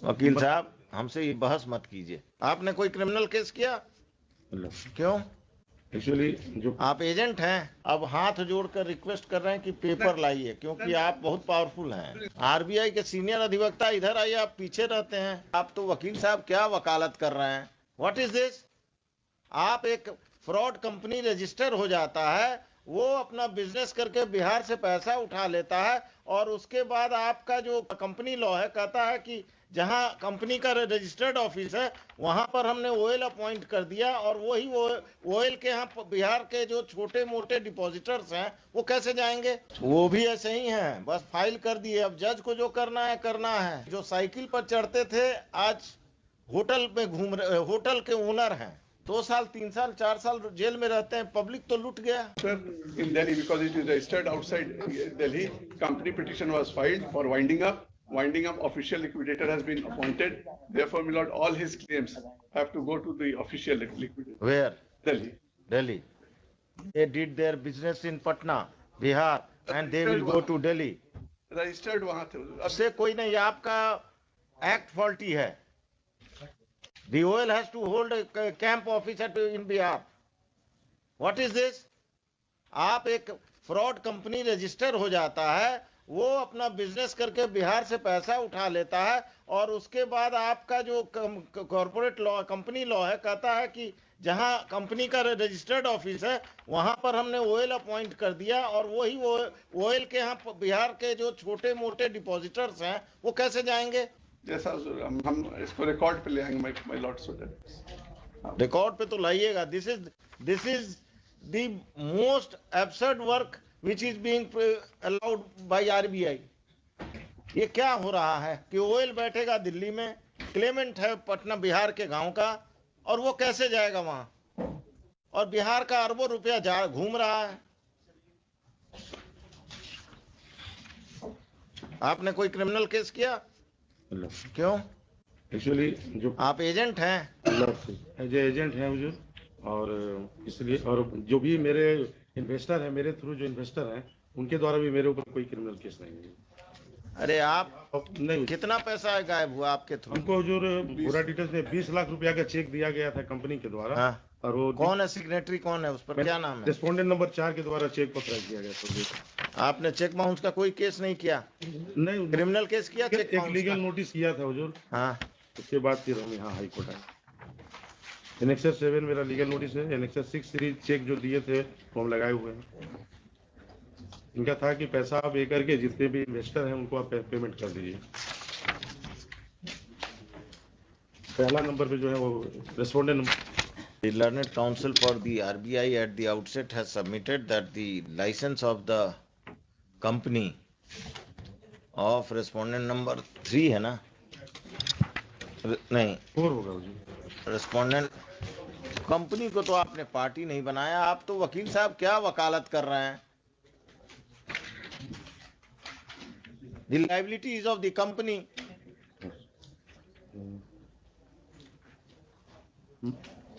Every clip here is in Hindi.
वकील साहब, हमसे ये बहस मत कीजिए। आपने कोई क्रिमिनल केस किया? क्यों? एक्चुअली जो आप एजेंट हैं। अब हाथ जोड़कर रिक्वेस्ट कर रहे हैं कि पेपर लाइए, क्योंकि आप बहुत पावरफुल हैं। आरबीआई के सीनियर अधिवक्ता इधर आइए, आप पीछे रहते हैं। आप तो वकील साहब क्या वकालत कर रहे हैं? What is this? आप एक फ्रॉड कंपनी रजिस्टर हो जाता है, वो अपना बिजनेस करके बिहार से पैसा उठा लेता है, और उसके बाद आपका जो कंपनी लॉ है कहता है कि जहां कंपनी का रजिस्टर्ड ऑफिस है वहां पर हमने ओएल अपॉइंट कर दिया, और वही ओएल के यहाँ बिहार के जो छोटे मोटे डिपॉजिटर्स हैं वो कैसे जाएंगे? वो भी ऐसे ही हैं, बस फाइल कर दिए। अब जज को जो करना है करना है। जो साइकिल पर चढ़ते थे आज होटल में घूम रहे, होटल के ओनर हैं। 2 साल 3 साल 4 साल जेल में रहते हैं, पब्लिक तो लूट गया। Sir, in Delhi, because it is registered outside Delhi, company petition was filed for winding up. Winding up, official liquidator has been appointed. Therefore, my lord, all his claims have to go to the official liquidator. Where? Delhi. Delhi. They did their business in Patna, Bihar, and they will go to Delhi. Registered वहाँ थे. उससे कोई नहीं, आपका एक्ट फॉल्टी है। The OL has to hold a camp office in Bihar. What is this? आप एक फ्रॉड कंपनी रजिस्टर हो जाता है, वो अपना बिजनेस करके बिहार से पैसा उठा लेता है, और उसके बाद आपका जो कॉर्पोरेट लॉ कंपनी लॉ है कहता है कि जहां कंपनी का रजिस्टर्ड ऑफिस है वहां पर हमने ओएल अपॉइंट कर दिया, और वही ओएल के यहाँ बिहार के जो छोटे मोटे डिपॉजिटर्स हैं वो कैसे जाएंगे? जैसा हम इसको रिकॉर्ड पे ले आएंगे, माय लॉर्ड सो रिकॉर्ड पे तो लाइएगा। This is the most absurd work which is being allowed by RBI. ये क्या हो रहा है कि ओएल बैठेगा दिल्ली में, क्लेमेंट है पटना बिहार के गांव का, और वो कैसे जाएगा वहां? और बिहार का अरबों रुपया जा घूम रहा है। आपने कोई क्रिमिनल केस किया? क्यों? एक्चुअली जो आप एजेंट हैं। जो एजेंट हैं हुजूर, और इसलिए, और जो भी मेरे इन्वेस्टर हैं, मेरे थ्रू जो इन्वेस्टर हैं उनके द्वारा भी मेरे ऊपर कोई क्रिमिनल केस नहीं है। अरे आप नहीं, कितना पैसा है गायब हुआ आपके थ्रू? हमको हुजूर पूरा डिटेल्स में 20 लाख रुपया का चेक दिया गया था कंपनी के द्वारा। हाँ। और वो कौन है सिग्नेटरी, कौन है उस पर, क्या नाम है? रेस्पोंडेंट नंबर 4 के द्वारा चेक पत्र किया गया था। आपने चेक बाउंस का कोई केस नहीं किया? नहीं, क्रिमिनल केस किया? चेक एक लीगल नोटिस किया था हुजूर। हाँ, उसके बाद फिर हम यहाँ हाई कोर्ट आए। एनेक्सर 7 मेरा लीगल नोटिस है। एनेक्सर 6 सीरीज चेक जो दिए थे वो हम लगाए हुए हैं। इनका था कि पैसा आप ये करके जितने भी इन्वेस्टर हैं उनको आप पेमेंट कर दीजिए। पहला नंबर पे जो है वो respondent number. The Learned Counsel for the RBI at the outset has submitted that the license of the company of respondent number 3 है ना? नहीं, 4 होगा जी। रेस्पोंडेंट कंपनी को तो आपने पार्टी नहीं बनाया। आप तो वकील साहब क्या वकालत कर रहे हैं? The liability is of the company.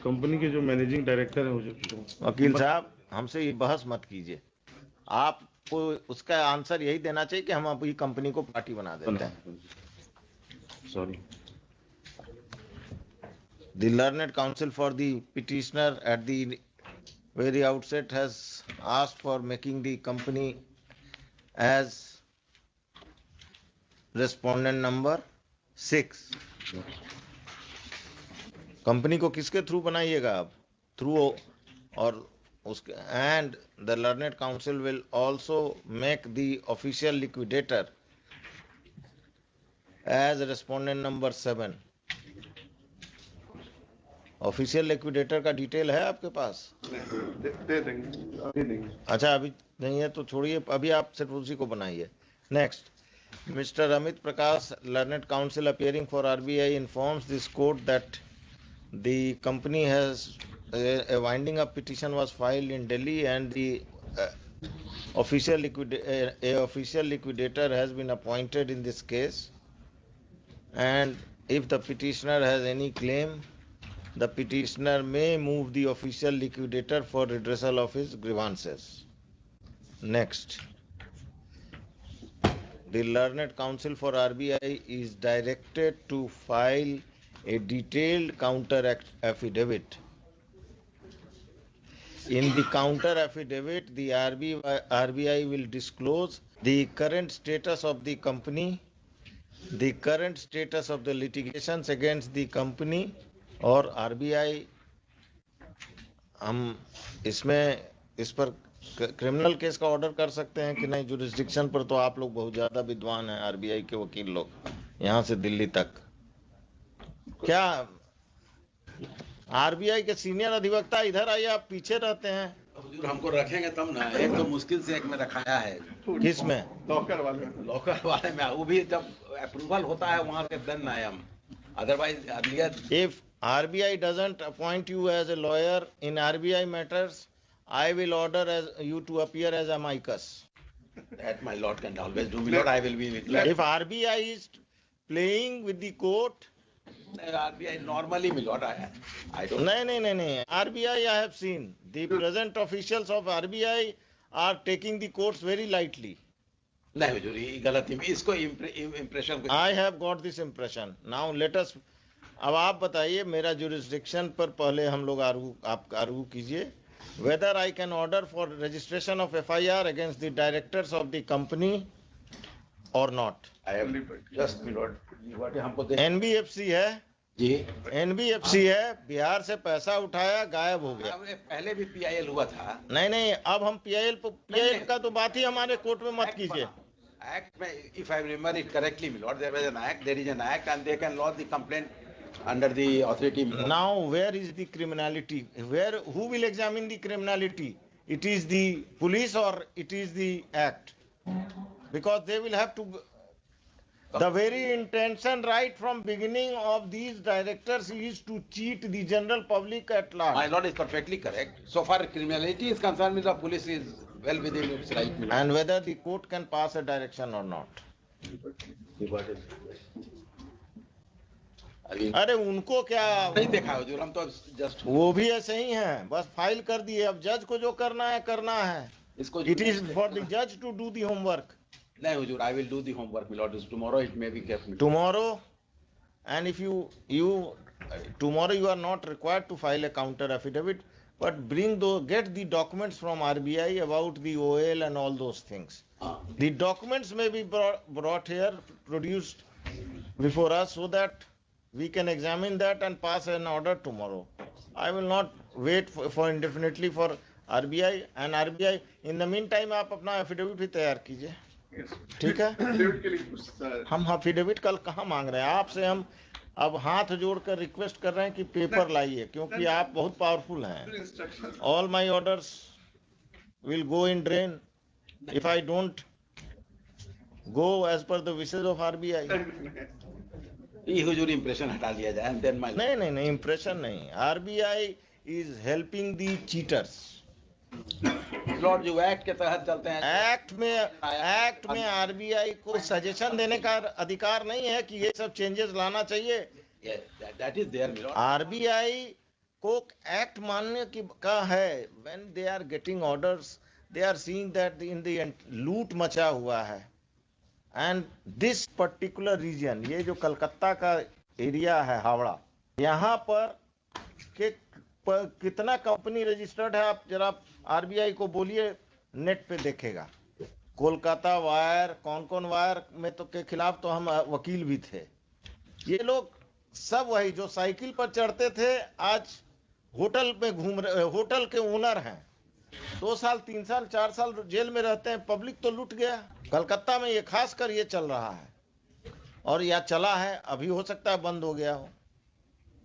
Company के जो मैनेजिंग डायरेक्टर हैं वकील साहब, हमसे ये बहस मत कीजिए। आपको उसका आंसर यही देना चाहिए कि हम अभी कंपनी को पार्टी बना देते हैं। Sorry. The learned counsel for the petitioner at the very outset has asked for making the company as respondent number 6. Company को किसके थ्रू बनाइएगा आप? थ्रू, और उसके and the learned counsel will also make the official liquidator as respondent number 7. Official liquidator का डिटेल है आपके पास? दे देंगे, अभी देंगे। अच्छा, अभी नहीं है तो छोड़िए, अभी आप सिर्फ उसी को बनाइए। Next, mister Amit Prakash, learned council appearing for RBI, informs this court that the company has a winding up petition was filed in Delhi, and the official liquidator has been appointed in this case, and if the petitioner has any claim, the petitioner may move the official liquidator for redressal of his grievances. Next, the learned counsel for RBI is directed to file a detailed counter affidavit. In the counter affidavit, the RBI will disclose the current status of the company, the current status of the litigations against the company, और RBI हम इसमें इस पर क्रिमिनल केस का ऑर्डर कर सकते हैं कि नहीं? जुरिस्डिक्शन पर तो आप लोग बहुत ज्यादा विद्वान हैं, आरबीआई के वकील लोग, यहाँ से दिल्ली तक। क्या आरबीआई के सीनियर अधिवक्ता इधर आइए, आप पीछे रहते हैं। हुजूर हमको रखेंगे तब ना, एक तो मुश्किल से एक में रखाया है। किस में? लॉकर वाले में। लॉकर वाले में, वो भी जब अप्रूवल होता है वहां से then I am, otherwise earlier. If RBI doesn't appoint you as a lawyer in RBI matters, I will order you to appear as amicus. That my lord can always do, my lord, I will be with you. If RBI is playing with the court, RBI normally, my lord, I don't. नहीं, RBI I have seen, the present officials of RBI are taking the courts very lightly. नहीं हुजूर, ये गलती में इसको impression. I have got this impression. Now let us, अब आप बताइए, मेरा jurisdiction पर पहले हम लोग आप आर्गू कीजिए, whether I can order for registration of FIR against the directors of the company or not. I am just, my lord, हमको दे NBFC है जी, NBFC है, बिहार से पैसा उठाया, गायब हो गया। पहले भी PIL हुआ था। नहीं, अब हम PIL का तो बात ही हमारे कोर्ट में मत कीजिए। Act में, if I remember it correctly, my lord, there was an act, there is an act, and they can lodge the complaint under the authority. Now, where is the criminality? Who will examine the criminality? It is the police or it is the act? Because they will have to. The very intention right from beginning of these directors is to cheat the general public at large. My lord is perfectly correct. So far criminality is concerned, the police is well within its right. my lord. And whether the court can pass a direction or not. अरे उनको क्या नहीं देखा हुजूर, हम तो जस्ट वो भी ऐसे ही हैं, बस फाइल कर दिए। अब जज को जो करना है इसको इट इज फॉर द जज टू डू द होमवर्क। नहीं हुजूर, I will do the homework, my lord. Tomorrow it may be kept. Tomorrow, and if tomorrow you are not required to file a counter affidavit, but get the documents from RBI about the OL and all those things. The documents may be brought here, produced before us, so that we can examine that and pass an order tomorrow. I will not wait for indefinitely for RBI, and RBI in the meantime आप अपना affidavit भी तैयार कीजिए। ठीक है, Affidavit के लिए कुछ, हम affidavit कल कहाँ मांग रहे हैं आपसे? हम अब हाथ जोड़कर रिक्वेस्ट कर रहे हैं कि पेपर लाइए, क्योंकि आप बहुत पावरफुल हैं। instructions. All my orders will go in drain if I don't go as per the wishes of RBI. ये हुजूर इंप्रेशन हटा लिया जाए, and then my नहीं, इम्प्रेशन नहीं। RBI is helping the cheaters. Lord जो एक्ट के तहत चलते हैं, एक्ट में आरबीआई को सजेशन देने का अधिकार नहीं है कि ये सब चेंजेस लाना चाहिए। That is there, my lord. RBI को एक्ट मानने की का है। When they are getting orders, they are seeing that in the लूट मचा हुआ है, एंड दिस पर्टिकुलर रीजन, ये जो कलकत्ता का एरिया है, हावड़ा, यहाँ पर कितना कंपनी रजिस्टर्ड है? आप जरा आरबीआई को बोलिए, नेट पे देखेगा। कोलकाता वायर, कौन वायर में तो के खिलाफ तो हम वकील भी थे। ये लोग सब वही जो साइकिल पर चढ़ते थे, आज होटल में घूम रहे, होटल के ओनर हैं। 2 साल 3 साल 4 साल जेल में रहते हैं। पब्लिक तो लूट गया। कलकत्ता में ये खास कर ये चल रहा है, और या चला है, अभी हो सकता है बंद हो गया हो।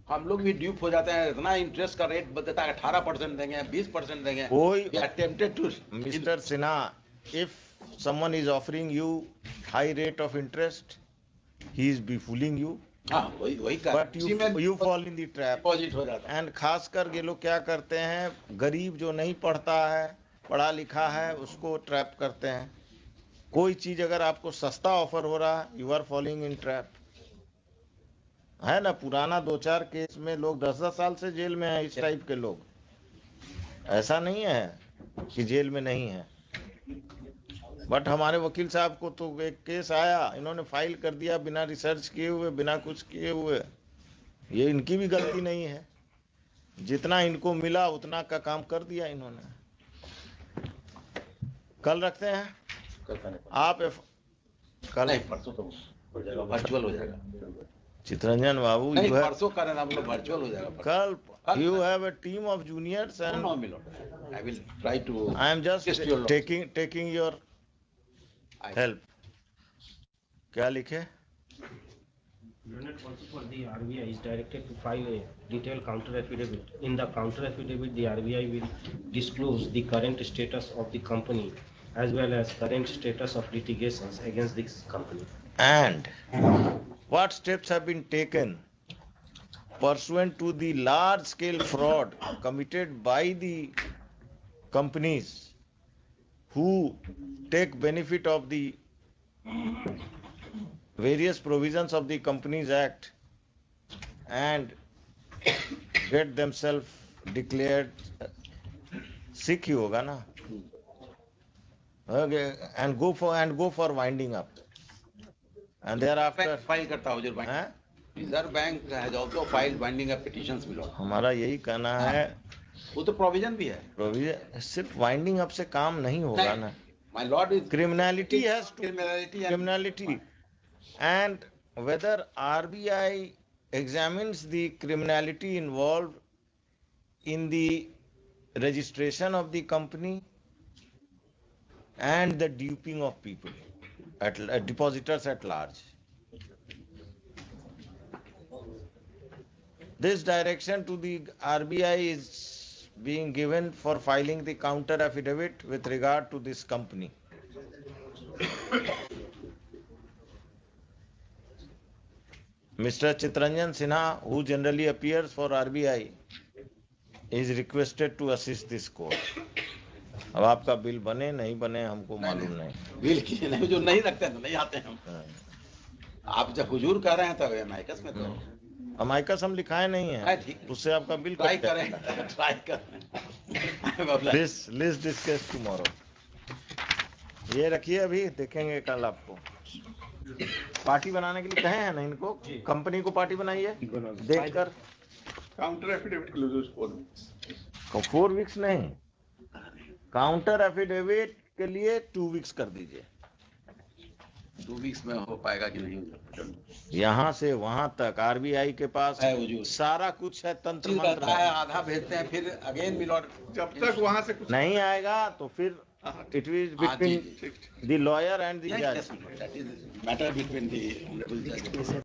हम लोग भी ड्यूप हो जाते हैं। इतना इंटरेस्ट का रेट बदलता है, 18% देंगे, 20% देंगे। कोई attempted to mister Sinha, if someone is offering you high rate of interest, he is be fooling you, वही कर, but you fall in the trap. Deposit हो जाता है। एंड खासकर ये लोग क्या करते हैं, गरीब जो नहीं पढ़ता है, पढ़ा लिखा है, उसको ट्रैप करते हैं। कोई चीज अगर आपको सस्ता ऑफर हो रहा है, you are following in trap, है ना? पुराना 2-4 केस में लोग 10-10 साल से जेल में हैं, इस टाइप के लोग। ऐसा नहीं है कि जेल में नहीं है। बट हमारे वकील साहब को तो एक केस आया, इन्होंने फाइल कर दिया बिना रिसर्च किए हुए, बिना कुछ किए हुए। ये इनकी भी गलती नहीं है, जितना इनको मिला उतना का काम कर दिया इन्होंने। कल रखते हैं आप कल नहीं, परसों तो हो जाएगा, वर्चुअल हो जाएगा। चितरंजन बाबू, नहीं, you have, परसों का हम लोग वर्चुअल हो जाएगा। कल you have a team of juniors and No, my lord. I will try to. I am just assist your lord. taking your help. क्या लिखे? Unit also for the RBI is directed to file a detailed counter affidavit. In the counter affidavit, the RBI will disclose the current status of the company as well as current status of litigations against this company. And what steps have been taken pursuant to the large scale fraud committed by the companies who take benefit of the various provisions of the Companies Act and get themselves declared sick ही होगा ना, okay, and go for winding up, and thereafter file करता हो जो हैं? Reserve bank has also filed binding up petitions below. हमारा यही कहना है, वो तो प्रोविजन भी है। प्रोविजन सिर्फ वाइंडिंग अप से काम नहीं होगा ना। My Lord is Criminality has to criminality and whether RBI examines the criminality involved in the registration of the company and the duping of people at depositors at large. This direction to the RBI is being given for filing the counter affidavit with regard to this company. Mr. Chitranjan Sinha, who generally appears for RBI, is requested to assist this court. अब आपका बिल बने नहीं बने हमको मालूम नहीं। बिल की नहीं, जो नहीं रखते हैं तो नहीं आते हैं हम। आप जब हुजूर कह रहे हैं तब अमेरिकस में तो अमाइकस हम लिखाए नहीं हाँ, है, ठीक। उससे आपका बिल ट्राई कट करें, जाएगा। ट्राई करें। Let's discuss tomorrow. ये रखिए, अभी देखेंगे कल आपको। पार्टी बनाने के लिए कहे हैं ना इनको, कंपनी को पार्टी बनाइए देखकर। Counter affidavit closes 4 weeks. 4 weeks नहीं, काउंटर एफिडेविट के लिए 2 weeks कर दीजिए। 2 वीक्स में हो पाएगा कि नहीं हो? यहाँ से वहां तक आरबीआई के पास है वजूद। सारा कुछ है, तंत्र चीज मंत्र रहता है, है। आधा भेजते हैं, फिर अगेन मिलॉर्ड जब तक वहां से कुछ नहीं आएगा तो फिर इट इज बिटवीन ठीक द लॉयर एंड द जज। that is matter between the honorable judge.